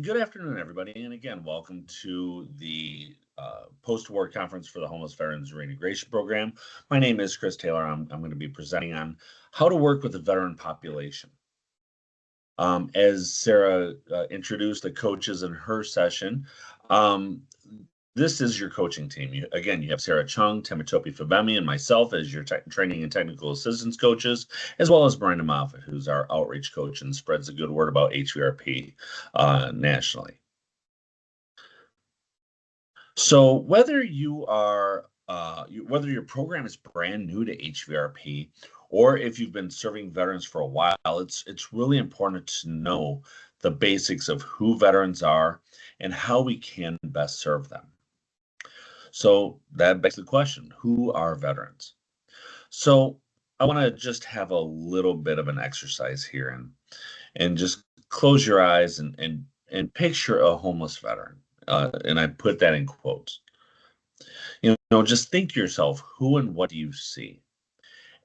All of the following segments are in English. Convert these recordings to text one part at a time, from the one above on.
Good afternoon, everybody. And again, welcome to the post-award conference for the Homeless Veterans Reintegration Program. My name is Chris Taylor. I'm going to be presenting on how to work with the veteran population. As Sarah introduced the coaches in her session, this is your coaching team. You have Sarah Chung, Temitope Fabemi, and myself as your training and technical assistance coaches, as well as Miranda Moffat, who's our outreach coach and spreads a good word about HVRP nationally. So whether you are whether your program is brand new to HVRP or if you've been serving veterans for a while, it's really important to know the basics of who veterans are and how we can best serve them. So that begs the question, who are veterans? So I want to just have a little bit of an exercise here and just close your eyes and picture a homeless veteran. And I put that in quotes. Just think to yourself, who and what do you see?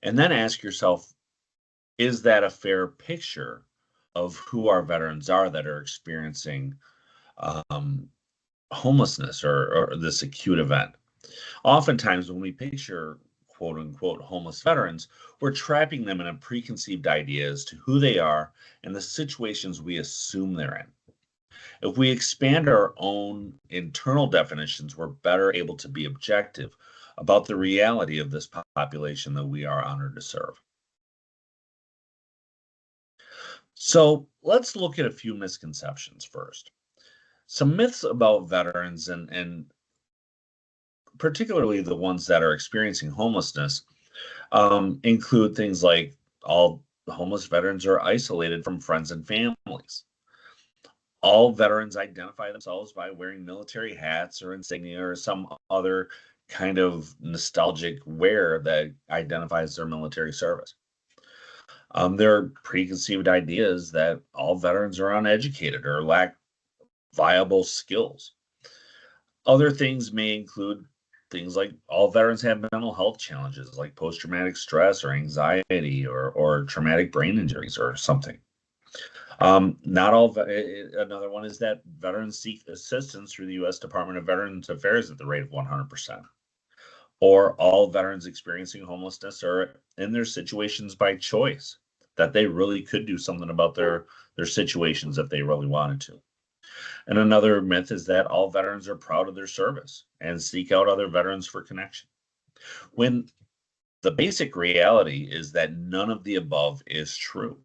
And then ask yourself, is that a fair picture of who our veterans are that are experiencing homelessness or this acute event? Oftentimes, when we picture quote unquote homeless veterans, we're trapping them in a preconceived idea as to who they are and the situations we assume they're in. If we expand our own internal definitions, we're better able to be objective about the reality of this population that we are honored to serve. So let's look at a few misconceptions first. Some myths about veterans and particularly the ones that are experiencing homelessness include things like all homeless veterans are isolated from friends and families. All veterans identify themselves by wearing military hats or insignia or some other kind of nostalgic wear that identifies their military service. There are preconceived ideas that all veterans are uneducated or lack viable skills. Other things may include things like all veterans have mental health challenges like post-traumatic stress or anxiety or traumatic brain injuries or something. Not all. Another one is that veterans seek assistance through the U.S. Department of Veterans Affairs at the rate of 100%. Or all veterans experiencing homelessness are in their situations by choice, that they really could do something about their situations if they really wanted to. And another myth is that all veterans are proud of their service and seek out other veterans for connection. When the basic reality is that none of the above is true.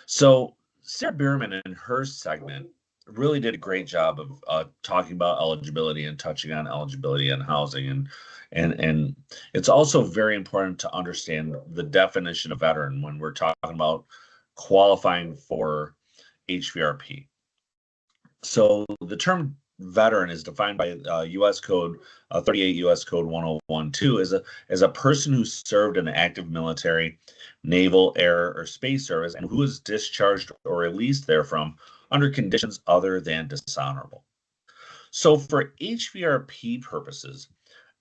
So Sarah Bierman in her segment really did a great job of talking about eligibility and touching on eligibility and housing. And it's also very important to understand the definition of veteran when we're talking about qualifying for HVRP. So the term veteran is defined by U.S. Code 38 U.S. Code 1012 as a person who served in the active military, naval, air, or space service and who is discharged or released therefrom under conditions other than dishonorable. So for HVRP purposes,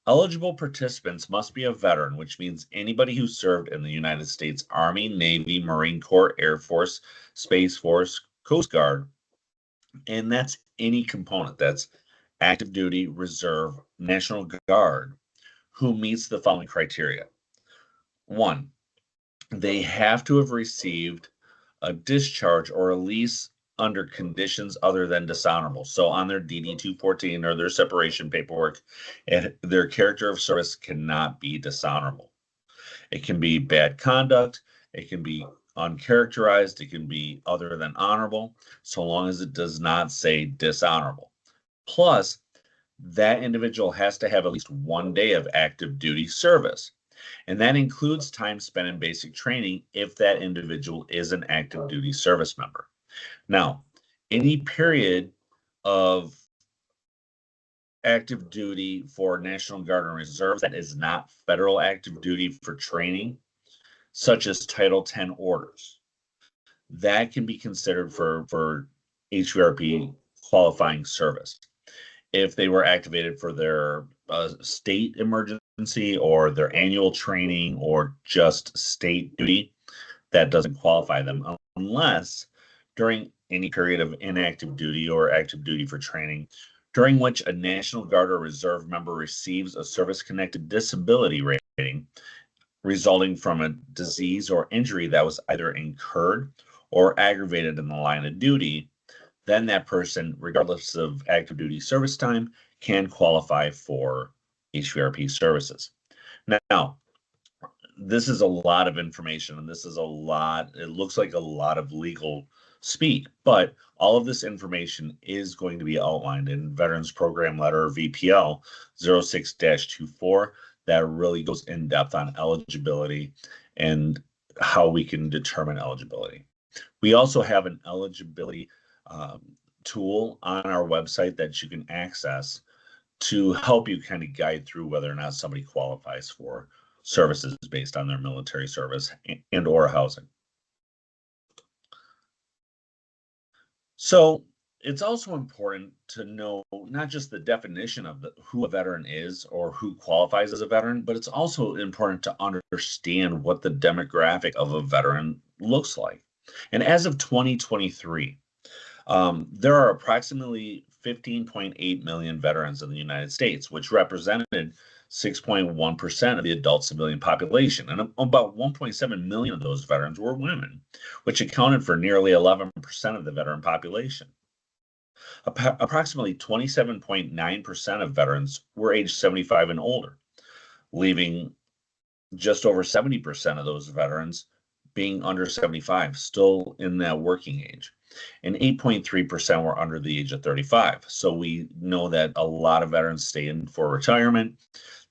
eligible participants must be a veteran, which means anybody who served in the United States Army, Navy, Marine Corps, Air Force, Space Force, Coast Guard, and that's any component. That's active duty, reserve, National Guard, who meets the following criteria. One, they have to have received a discharge or release under conditions other than dishonorable. So on their DD 214 or their separation paperwork, and their character of service cannot be dishonorable. It can be bad conduct, it can be uncharacterized, it can be other than honorable, so long as it does not say dishonorable. Plus, that individual has to have at least 1 day of active duty service. And that includes time spent in basic training if that individual is an active duty service member. Now, any period of active duty for National Guard and Reserves that is not federal active duty for training, such as Title 10 orders, that can be considered for HVRP qualifying service. If they were activated for their state emergency or their annual training or just state duty, that doesn't qualify them unless during any period of inactive duty or active duty for training, during which a National Guard or Reserve member receives a service-connected disability rating resulting from a disease or injury that was either incurred or aggravated in the line of duty, then that person, regardless of active duty service time, can qualify for HVRP services. Now, this is a lot of information, and this is a lot, it looks like a lot of legal speak, but all of this information is going to be outlined in Veterans Program Letter VPL 06-24 that really goes in depth on eligibility and how we can determine eligibility. We also have an eligibility tool on our website that you can access to help you kind of guide through whether or not somebody qualifies for services based on their military service and or housing. So it's also important to know not just the definition of who a veteran is or who qualifies as a veteran, but it's also important to understand what the demographic of a veteran looks like. And as of 2023, there are approximately 15.8 million veterans in the United States, which represented 6.1% of the adult civilian population. And about 1.7 million of those veterans were women, which accounted for nearly 11% of the veteran population. Approximately 27.9% of veterans were age 75 and older, leaving just over 70% of those veterans being under 75, still in that working age. And 8.3% were under the age of 35. So we know that a lot of veterans stay in for retirement.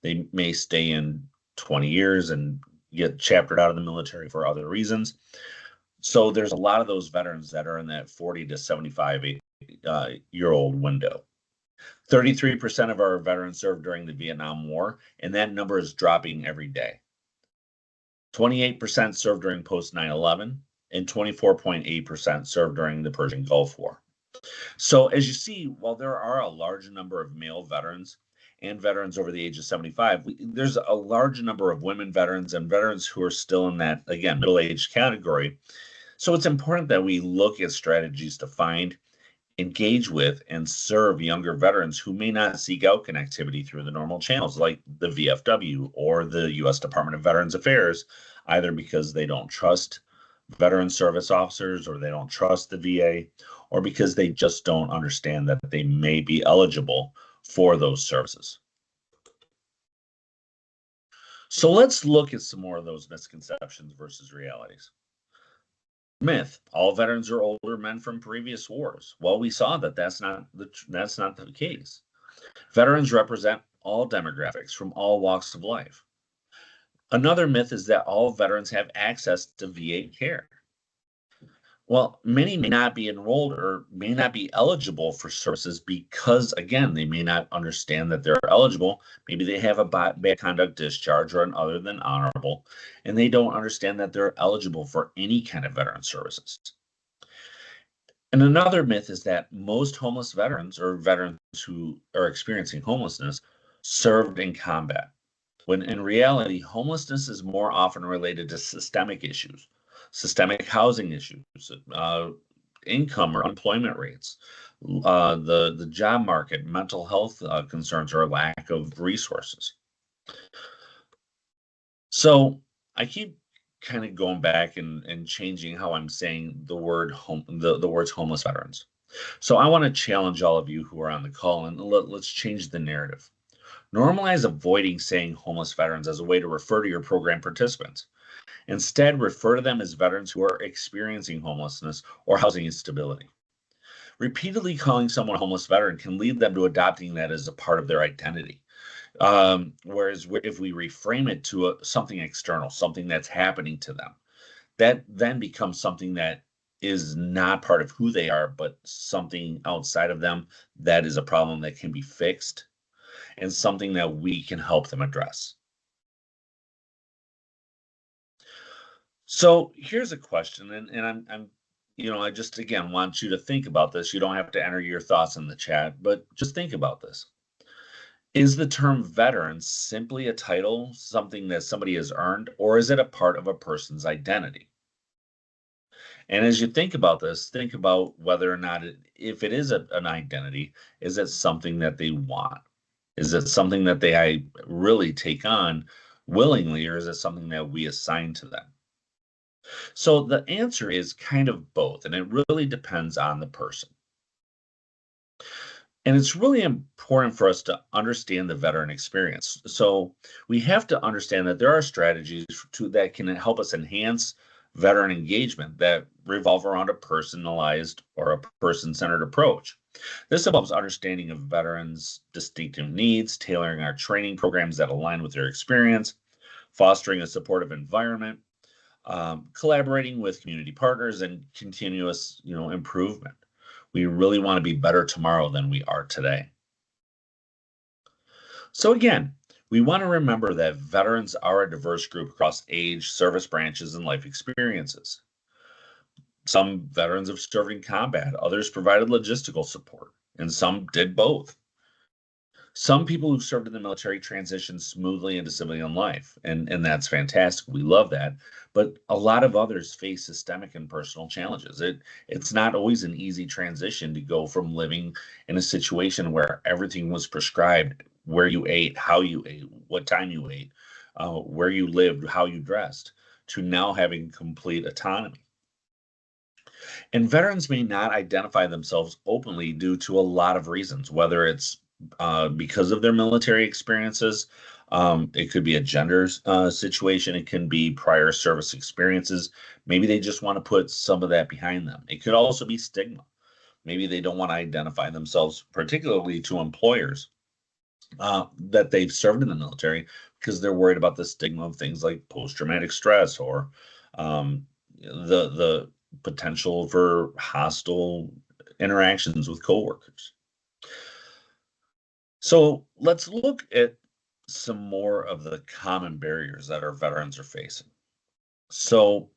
They may stay in 20 years and get chaptered out of the military for other reasons. So there's a lot of those veterans that are in that 40 to 75 year old window. 33% of our veterans served during the Vietnam War, and that number is dropping every day. 28% served during post 9/11, and 24.8% served during the Persian Gulf War. So as you see, while there are a large number of male veterans and veterans over the age of 75, there's a large number of women veterans and veterans who are still in that, again, middle-aged category. So it's important that we look at strategies to find, engage with, and serve younger veterans who may not seek out connectivity through the normal channels like the VFW or the U.S. Department of Veterans Affairs, either because they don't trust veteran service officers or they don't trust the VA, or because they just don't understand that they may be eligible for those services. So let's look at some more of those misconceptions versus realities. Myth: all veterans are older men from previous wars. Well, we saw that that's not the case. Veterans represent all demographics from all walks of life. Another myth is that all veterans have access to VA care. Well, many may not be enrolled or may not be eligible for services because, again, they may not understand that they're eligible. Maybe they have a bad conduct discharge or an other than honorable, and they don't understand that they're eligible for any kind of veteran services. And another myth is that most homeless veterans or veterans who are experiencing homelessness served in combat, when in reality, homelessness is more often related to systemic issues. Systemic housing issues, income or unemployment rates, the job market, mental health concerns, or lack of resources. So I keep kind of going back and changing how I'm saying the word the words homeless veterans. So I want to challenge all of you who are on the call, and let's change the narrative. Normalize avoiding saying homeless veterans as a way to refer to your program participants. Instead, refer to them as veterans who are experiencing homelessness or housing instability. Repeatedly calling someone a homeless veteran can lead them to adopting that as a part of their identity. Whereas if we reframe it to something external, something that's happening to them, that then becomes something that is not part of who they are, but something outside of them that is a problem that can be fixed and something that we can help them address. So here's a question, and I'm I just again want you to think about this. You don't have to enter your thoughts in the chat, but just think about this. Is the term veteran simply a title, something that somebody has earned, or is it a part of a person's identity? And as you think about this, think about whether or not, if it is an identity, is it something that they want? Is it something that I really take on willingly, or is it something that we assign to them? So the answer is kind of both, and it really depends on the person. And it's really important for us to understand the veteran experience. So we have to understand that there are strategies that can help us enhance veteran engagement that revolve around a personalized or a person-centered approach. This involves understanding of veterans' distinctive needs, tailoring our training programs that align with their experience, fostering a supportive environment, collaborating with community partners, and continuous, improvement. We really want to be better tomorrow than we are today. So again, we want to remember that veterans are a diverse group across age, service branches, and life experiences. Some veterans have served in combat, others provided logistical support, and some did both. Some people who served in the military transitioned smoothly into civilian life, and that's fantastic. We love that. But a lot of others face systemic and personal challenges. It's not always an easy transition to go from living in a situation where everything was prescribed, where you ate, how you ate, what time you ate, where you lived, how you dressed, to now having complete autonomy. And veterans may not identify themselves openly due to a lot of reasons, whether it's because of their military experiences. It could be a gender situation. It can be prior service experiences. Maybe they just want to put some of that behind them. It could also be stigma. Maybe they don't want to identify themselves, particularly to employers, that they've served in the military, because they're worried about the stigma of things like post-traumatic stress, or the potential for hostile interactions with coworkers. So let's look at some more of the common barriers that our veterans are facing. So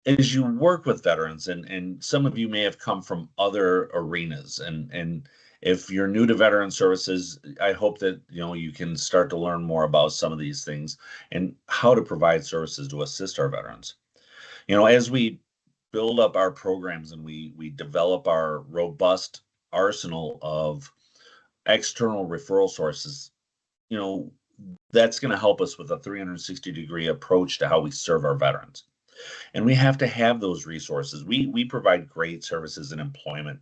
as you work with veterans, and some of you may have come from other arenas, and if you're new to veteran services, I hope that you can start to learn more about some of these things and how to provide services to assist our veterans. As we build up our programs and we develop our robust arsenal of external referral sources, you know, that's going to help us with a 360-degree approach to how we serve our veterans. And we have to have those resources. We provide great services in employment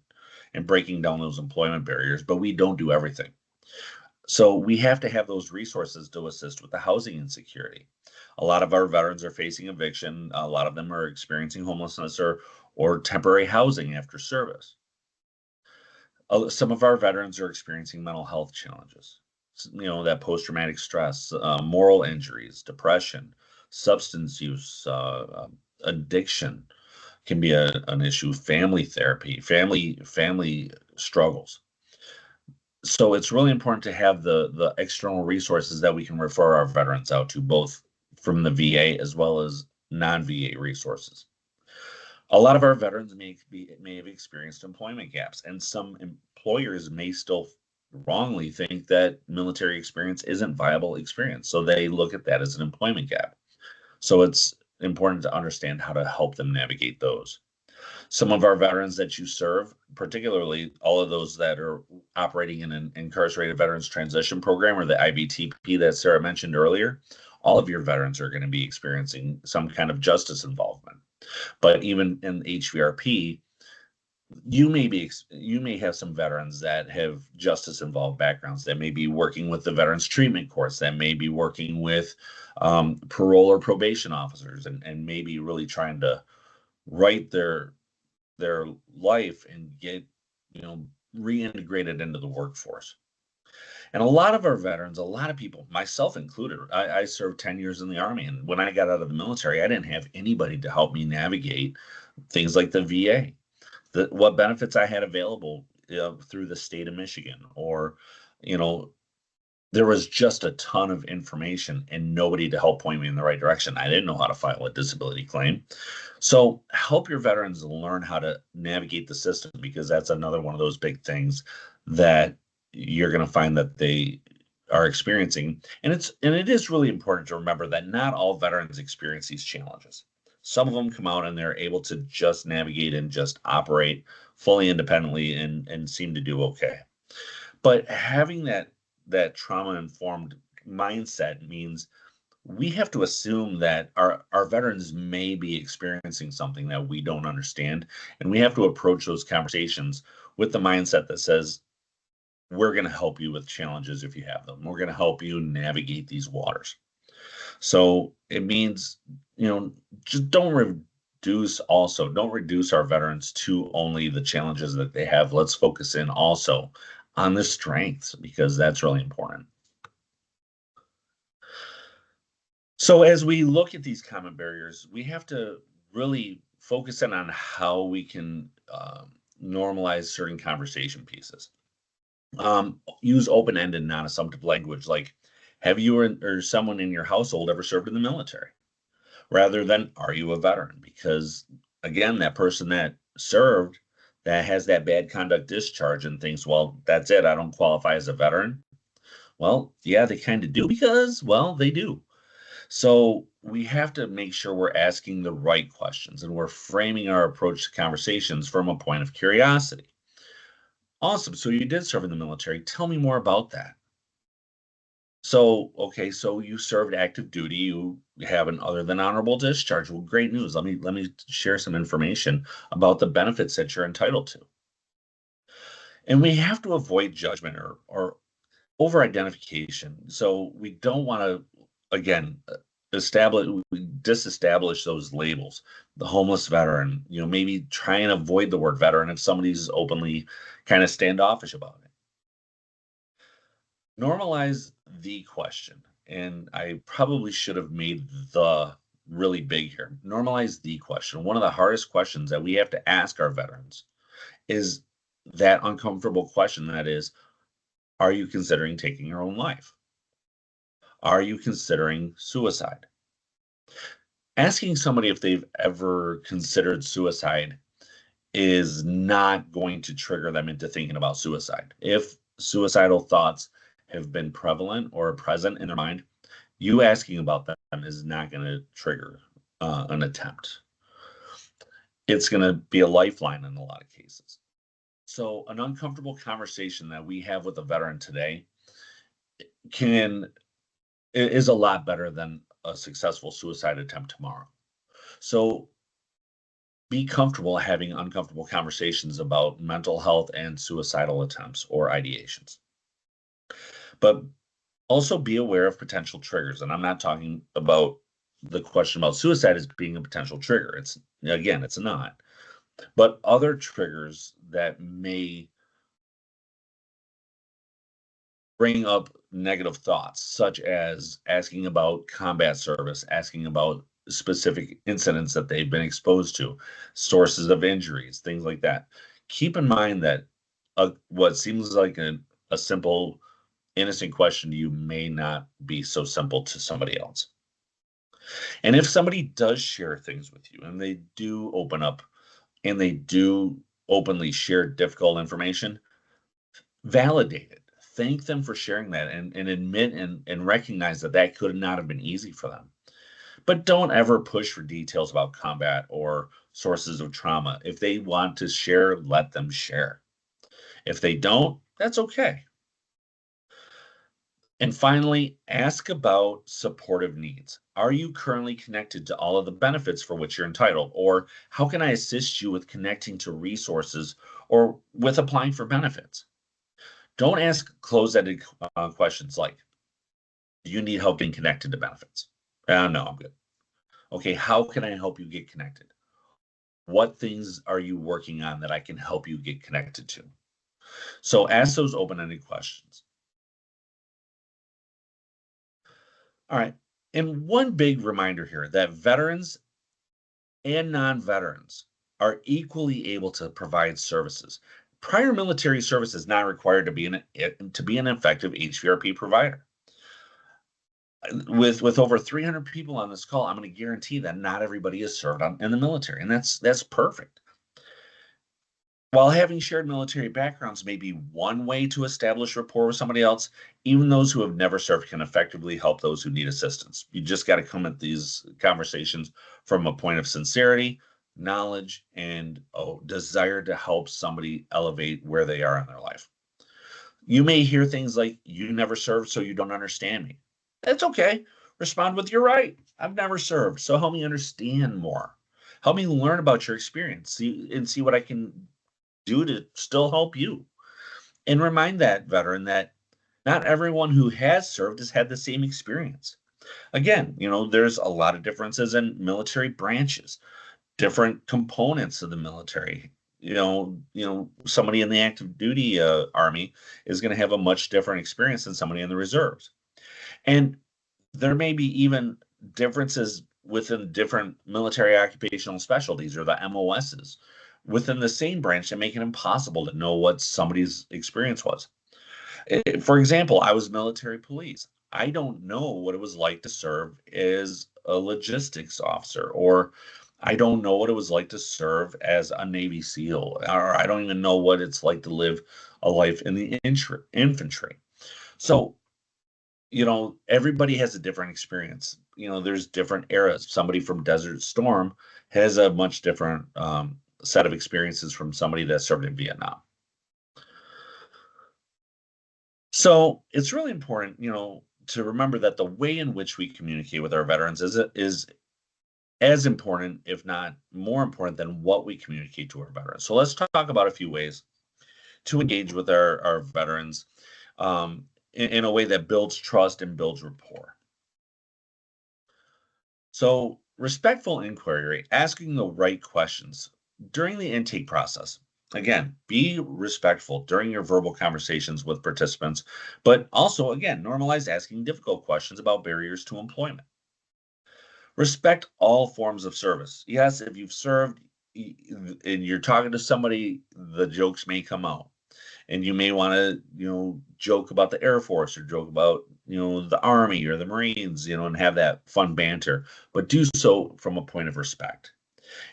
and breaking down those employment barriers, but we don't do everything. So we have to have those resources to assist with the housing insecurity. A lot of our veterans are facing eviction. A lot of them are experiencing homelessness or temporary housing after service. Some of our veterans are experiencing mental health challenges. That post-traumatic stress, moral injuries, depression, substance use, addiction can be an issue. Family therapy, family struggles. So it's really important to have the external resources that we can refer our veterans out to, both from the VA as well as non-VA resources. A lot of our veterans may have experienced employment gaps, and some employers may still wrongly think that military experience isn't viable experience. So they look at that as an employment gap. So it's important to understand how to help them navigate those. Some of our veterans that you serve, particularly all of those that are operating in an incarcerated veterans transition program, or the IVTP that Sarah mentioned earlier, all of your veterans are going to be experiencing some kind of justice involvement. But even in HVRP, you may have some veterans that have justice involved backgrounds, that may be working with the veterans treatment courts, that may be working with parole or probation officers, and maybe really trying to right their life and get reintegrated into the workforce. And a lot of our veterans, a lot of people, myself included, I served 10 years in the Army, and when I got out of the military, I didn't have anybody to help me navigate things like the VA, what benefits I had available through the state of Michigan, or there was just a ton of information and nobody to help point me in the right direction. I didn't know how to file a disability claim. So help your veterans learn how to navigate the system, because that's another one of those big things that you're going to find that they are experiencing. And it is really important to remember that not all veterans experience these challenges. Some of them come out and they're able to just navigate and just operate fully independently and seem to do okay. But having that trauma-informed mindset means we have to assume that our veterans may be experiencing something that we don't understand, and we have to approach those conversations with the mindset that says, we're going to help you with challenges if you have them. We're going to help you navigate these waters. So it means, just don't reduce our veterans to only the challenges that they have. Let's focus in also on the strengths, because that's really important. So as we look at these common barriers, we have to really focus in on how we can normalize certain conversation pieces. Use open-ended, non-assumptive language like, have you or someone in your household ever served in the military? Rather than, are you a veteran? Because again, that person that served, that has that bad conduct discharge and thinks, well, that's it, I don't qualify as a veteran. Well, yeah, they kind of do, because, well, they do. So we have to make sure we're asking the right questions and we're framing our approach to conversations from a point of curiosity. Awesome. So you did serve in the military. Tell me more about that. So, okay, so you served active duty. You have an other than honorable discharge. Well, great news. Let me share some information about the benefits that you're entitled to. And we have to avoid judgment or over identification. So we don't want to, again, disestablish those labels. The homeless veteran, maybe try and avoid the word veteran if somebody's openly kind of standoffish about it. Normalize the question. And I probably should have made the really big here. Normalize the question. One of the hardest questions that we have to ask our veterans is that uncomfortable question, that is, are you considering taking your own life? Are you considering suicide? Asking somebody if they've ever considered suicide is not going to trigger them into thinking about suicide. If suicidal thoughts have been prevalent or present in their mind, you asking about them is not going to trigger an attempt. It's going to be a lifeline in a lot of cases. So an uncomfortable conversation that we have with a veteran today is a lot better than a successful suicide attempt tomorrow. So be comfortable having uncomfortable conversations about mental health and suicidal attempts or ideations. But also be aware of potential triggers. And I'm not talking about the question about suicide as being a potential trigger. It's not. But other triggers that may bring up negative thoughts, such as asking about combat service, asking about specific incidents that they've been exposed to, sources of injuries, things like that. Keep in mind that what seems like a simple, innocent question to you may not be so simple to somebody else. And if somebody does share things with you and they do open up and they do openly share difficult information, validate it. Thank them for sharing that and admit and recognize that could not have been easy for them. But don't ever push for details about combat or sources of trauma. If they want to share, let them share. If they don't, that's okay. And finally, ask about supportive needs. Are you currently connected to all of the benefits for which you're entitled? Or how can I assist you with connecting to resources or with applying for benefits? Don't ask closed-ended questions like, do you need help getting connected to benefits? No, I'm good. Okay, how can I help you get connected? What things are you working on that I can help you get connected to? So ask those open-ended questions. All right. And one big reminder here that veterans and non-veterans are equally able to provide services. Prior military service is not required to be an effective HVRP provider. With over 300 people on this call, I'm going to guarantee that not everybody is served in the military, and that's perfect. While having shared military backgrounds may be one way to establish rapport with somebody else, even those who have never served can effectively help those who need assistance. You just got to come at these conversations from a point of sincerity, knowledge, and desire to help somebody elevate where they are in their life. You may hear things like, "You never served, so you don't understand me." That's okay. Respond with, "You're right. I've never served, so help me understand more. Help me learn about your experience, see what I can do to still help you." And remind that veteran that not everyone who has served has had the same experience. Again, there's a lot of differences in military branches, different components of the military. Somebody in the active duty army is going to have a much different experience than somebody in the reserves. And there may be even differences within different military occupational specialties, or the MOSs, within the same branch that make it impossible to know what somebody's experience was. For example, I was military police. I don't know what it was like to serve as a logistics officer, or I don't know what it was like to serve as a Navy SEAL, or I don't even know what it's like to live a life in the infantry. So, everybody has a different experience. There's different eras. Somebody from Desert Storm has a much different set of experiences from somebody that served in Vietnam. So it's really important, to remember that the way in which we communicate with our veterans is as important, if not more important, than what we communicate to our veterans. So let's talk about a few ways to engage with our veterans in a way that builds trust and builds rapport. So, respectful inquiry, asking the right questions during the intake process. Again, be respectful during your verbal conversations with participants, but also, again, normalize asking difficult questions about barriers to employment. Respect all forms of service. Yes, if you've served and you're talking to somebody, the jokes may come out. And you may want to, joke about the Air Force, or joke about, the Army or the Marines, and have that fun banter, but do so from a point of respect.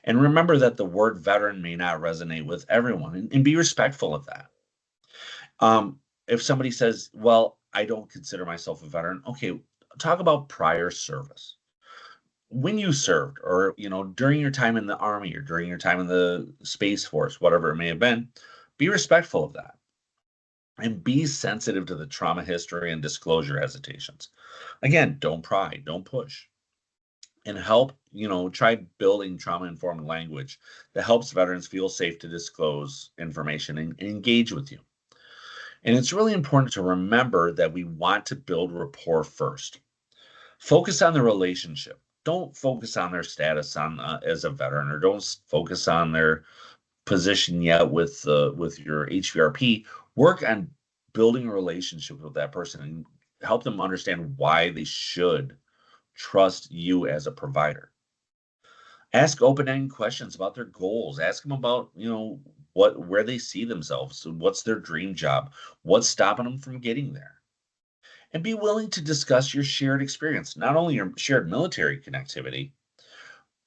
And remember that the word veteran may not resonate with everyone, and be respectful of that. If somebody says, "Well, I don't consider myself a veteran," okay, talk about prior service. When you served, or, during your time in the Army, or during your time in the Space Force, whatever it may have been, be respectful of that. And be sensitive to the trauma history and disclosure hesitations. Again, don't pry, don't push. And help, try building trauma informed language that helps veterans feel safe to disclose information and engage with you. And it's really important to remember that we want to build rapport first. Focus on the relationship. Don't focus on their status as a veteran, or don't focus on their position yet with your HVRP. Work on building a relationship with that person and help them understand why they should trust you as a provider. Ask open-ended questions about their goals. Ask them about, where they see themselves. So what's their dream job? What's stopping them from getting there? And be willing to discuss your shared experience, not only your shared military connectivity,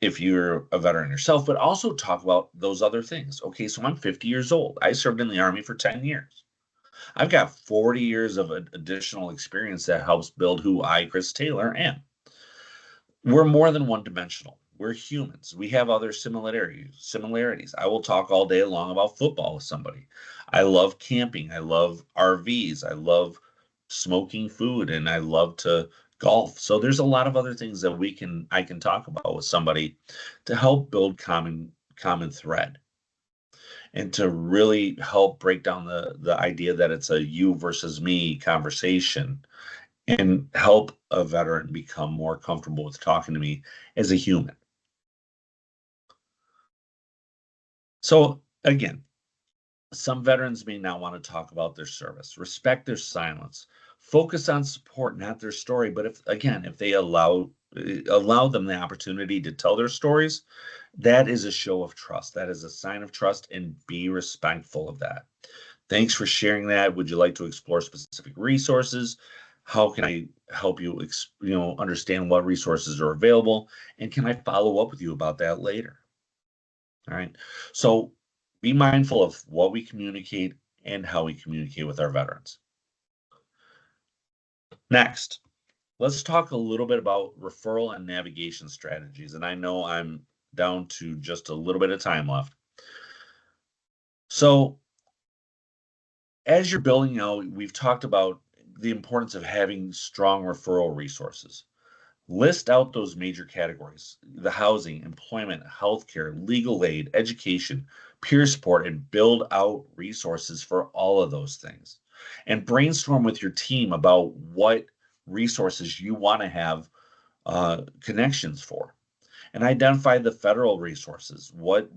if you're a veteran yourself, but also talk about those other things. Okay, so I'm 50 years old. I served in the Army for 10 years. I've got 40 years of additional experience that helps build who I, Chris Taylor, am. We're more than one dimensional. We're humans. We have other similarities. I will talk all day long about football with somebody. I love camping. I love RVs. I love smoking food, and I love to golf. So there's a lot of other things that I can talk about with somebody to help build common thread, and to really help break down the idea that it's a you versus me conversation, and help a veteran become more comfortable with talking to me as a human. So again, some veterans may not want to talk about their service. Respect their silence. Focus on support, not their story. But if they allow them the opportunity to tell their stories, that is a show of trust. That is a sign of trust, and be respectful of that. Thanks for sharing that. Would you like to explore specific resources? How can I help you, understand what resources are available? And can I follow up with you about that later? All right. So Be mindful of what we communicate and how we communicate with our veterans. Next, let's talk a little bit about referral and navigation strategies. And I know I'm down to just a little bit of time left. So, as you're building out, we've talked about the importance of having strong referral resources. List out those major categories: the housing, employment, healthcare, legal aid, education, peer support, and build out resources for all of those things. And brainstorm with your team about what resources you want to have connections for. And identify the federal resources. What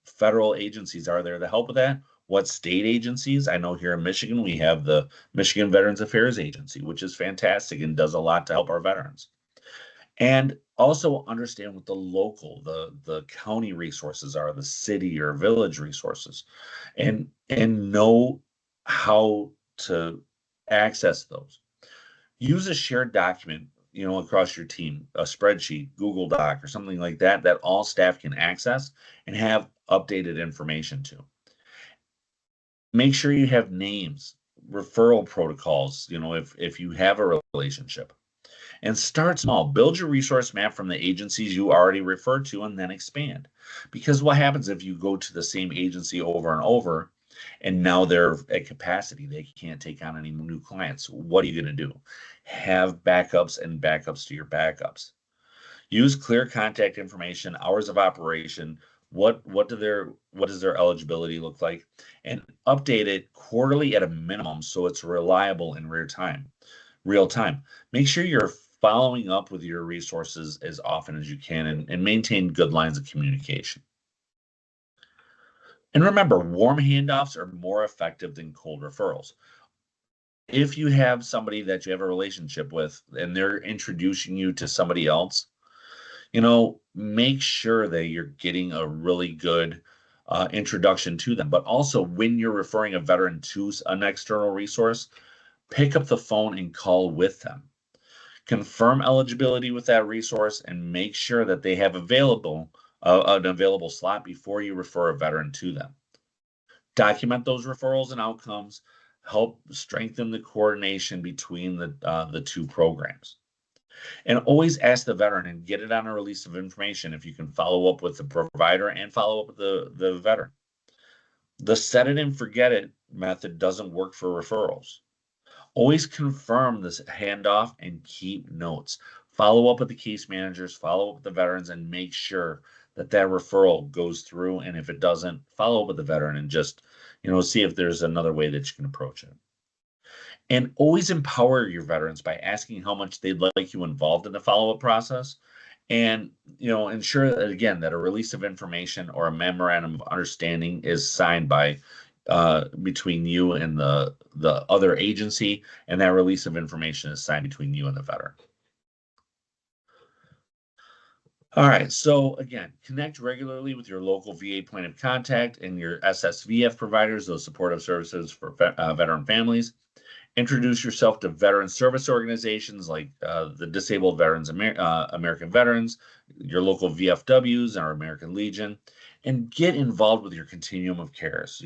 federal agencies are there to help with that? What state agencies? I know here in Michigan, we have the Michigan Veterans Affairs Agency, which is fantastic and does a lot to help our veterans. And also understand what the local, the county resources are, the city or village resources, and know how to access those. Use a shared document, across your team, a spreadsheet, Google Doc, or something like that, that all staff can access and have updated information to. Make sure you have names, referral protocols, if you have a relationship. And start small. Build your resource map from the agencies you already referred to and then expand. Because what happens if you go to the same agency over and over and now they're at capacity? They can't take on any new clients. What are you going to do? Have backups and backups to your backups. Use clear contact information, hours of operation, what does their eligibility look like, and update it quarterly at a minimum so it's reliable in real time. Make sure you're following up with your resources as often as you can, and maintain good lines of communication. And remember, warm handoffs are more effective than cold referrals. If you have somebody that you have a relationship with and they're introducing you to somebody else, make sure that you're getting a really good introduction to them. But also, when you're referring a veteran to an external resource, pick up the phone and call with them. Confirm eligibility with that resource and make sure that they have an available slot before you refer a veteran to them. Document those referrals and outcomes. Help strengthen the coordination between the two programs. And always ask the veteran and get it on a release of information if you can follow up with the provider and follow up with the veteran. The set it and forget it method doesn't work for referrals. Always confirm this handoff and keep notes. Follow up with the case managers, follow up with the veterans, and make sure that referral goes through. And if it doesn't, follow up with the veteran and just, see if there's another way that you can approach it. And always empower your veterans by asking how much they'd like you involved in the follow-up process. And, ensure that, again, that a release of information or a memorandum of understanding is signed by between you and the other agency, and that release of information is signed between you and the veteran. All right, so again, connect regularly with your local VA point of contact and your SSVF providers, those supportive services for veteran families. Introduce yourself to veteran service organizations like the Disabled Veterans American Veterans, your local VFWs, and our American Legion, and get involved with your continuum of care. So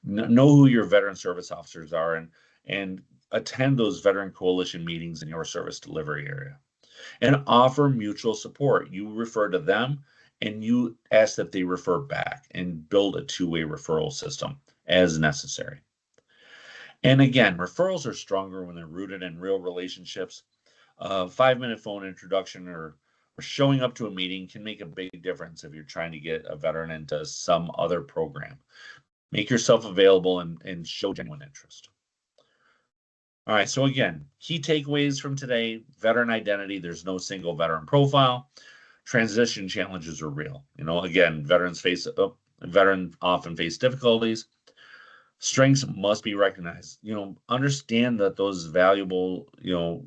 know who your veteran service officers are, and attend those veteran coalition meetings in your service delivery area, and offer mutual support. You refer to them, and you ask that they refer back, and build a two-way referral system as necessary. And again, referrals are stronger when they're rooted in real relationships. A 5-minute phone introduction or showing up to a meeting can make a big difference if you're trying to get a veteran into some other program. Make yourself available and show genuine interest. All right, so again, key takeaways from today: veteran identity. There's no single veteran profile. Transition challenges are real. Again, veterans often face difficulties. Strengths must be recognized. Understand that those valuable,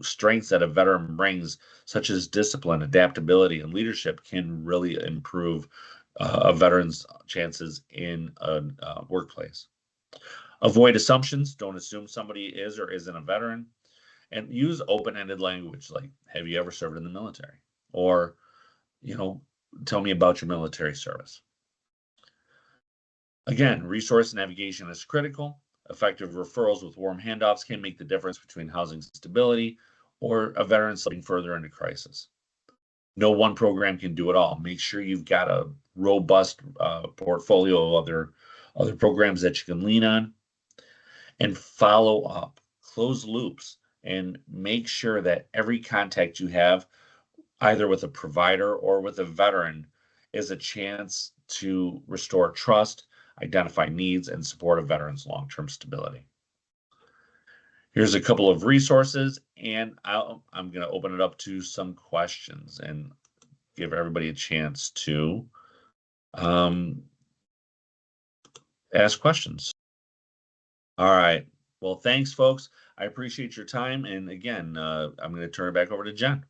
strengths that a veteran brings, such as discipline, adaptability, and leadership, can really improve a veteran's chances in a workplace. Avoid assumptions. Don't assume somebody is or isn't a veteran. And use open-ended language like, have you ever served in the military? Or, tell me about your military service. Again, resource navigation is critical. Effective referrals with warm handoffs can make the difference between housing stability or a veteran slipping further into crisis. No one program can do it all. Make sure you've got a robust portfolio of other programs that you can lean on, and follow up, close loops, and make sure that every contact you have, either with a provider or with a veteran, is a chance to restore trust, identify needs, and support a veteran's long-term stability. Here's a couple of resources, and I'm going to open it up to some questions and give everybody a chance to ask questions. All right. Well, thanks, folks. I appreciate your time. And again, I'm going to turn it back over to Jen.